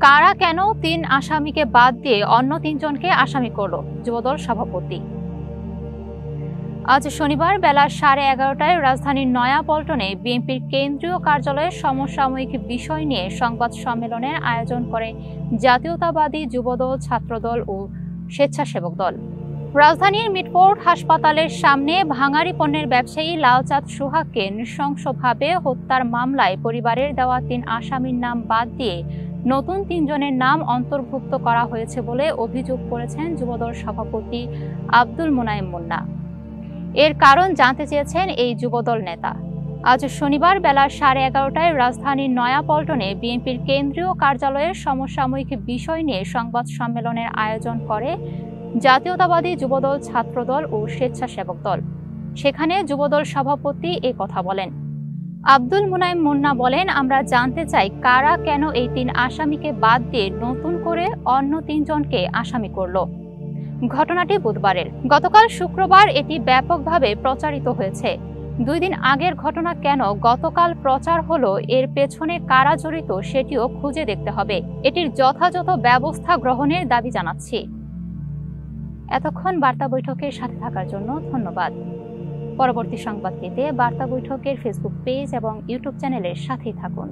কারা কেন ৩ আসামিকে বাদ দিয়ে অন্য ৩ জনকে আসামি করল যুবদল সভাপতি। আজ শনিবার বেলা 11:30টায় রাজধানীর নয়াপল্টনে বিএনপির কেন্দ্রীয় কার্যালয়ে সমসাময়িক বিষয় নিয়ে সংবাদ সম্মেলনের আয়োজন করে জাতীয়তাবাদী যুবদল, ছাত্রদল ও স্বেচ্ছাসেবক দল। রাজধানীর মিটফোর্ড হাসপাতালের সামনে ভাঙাড়ি পণ্যের ব্যবসায়ী লালচাঁদ সোহাগকে নৃশংসভাবে হত্যার মামলায় পরিবারের দেওয়া ৩ আসামির নাম বাদ দিয়ে নতুন ৩ জনের নাম অন্তর্ভুক্ত করা হয়েছে বলে অভিযোগ করেছেন যুবদল সভাপতি আব্দুল মুনাইম মুন্না। এর কারণ জানতে চেয়েছেন এই যুবদল নেতা। আজ শনিবার বেলা 11:30টায় রাজধানীর নয়াপল্টনে বিএনপির কেন্দ্রীয় কার্যালয়ের সমসাময়িক বিষয় নিয়ে সংবাদ সম্মেলনের আয়োজন করে জাতীয়তাবাদী যুবদল, ছাত্রদল ও স্বেচ্ছাসেবক দল। সেখানে যুবদল সভাপতি এই কথা বলেন। আব্দুল মুনাইম মুন্না বলেন, আমরা জানতে চাই কারা কেন এই ৩ আসামিকে বাদ দিয়ে নতুন করে অন্য ৩ জনকে আসামি করল। ঘটনাটি বুধবারের। গতকাল শুক্রবার এটি ব্যাপকভাবে প্রচারিত হয়েছে। 2 দিন আগের ঘটনা কেন গতকাল প্রচার হলো, এর পেছনে কারা জড়িত সেটিও খুঁজে দেখতে হবে। এটির যথাযথ ব্যবস্থা গ্রহণের দাবি জানাচ্ছি। এতক্ষণ বার্তা বৈঠকের সাথে থাকার জন্য ধন্যবাদ। পরবর্তী সংবাদ পেতে বার্তা বৈঠকের ফেসবুক পেজ এবং ইউটিউব চ্যানেলের সাথেই থাকুন।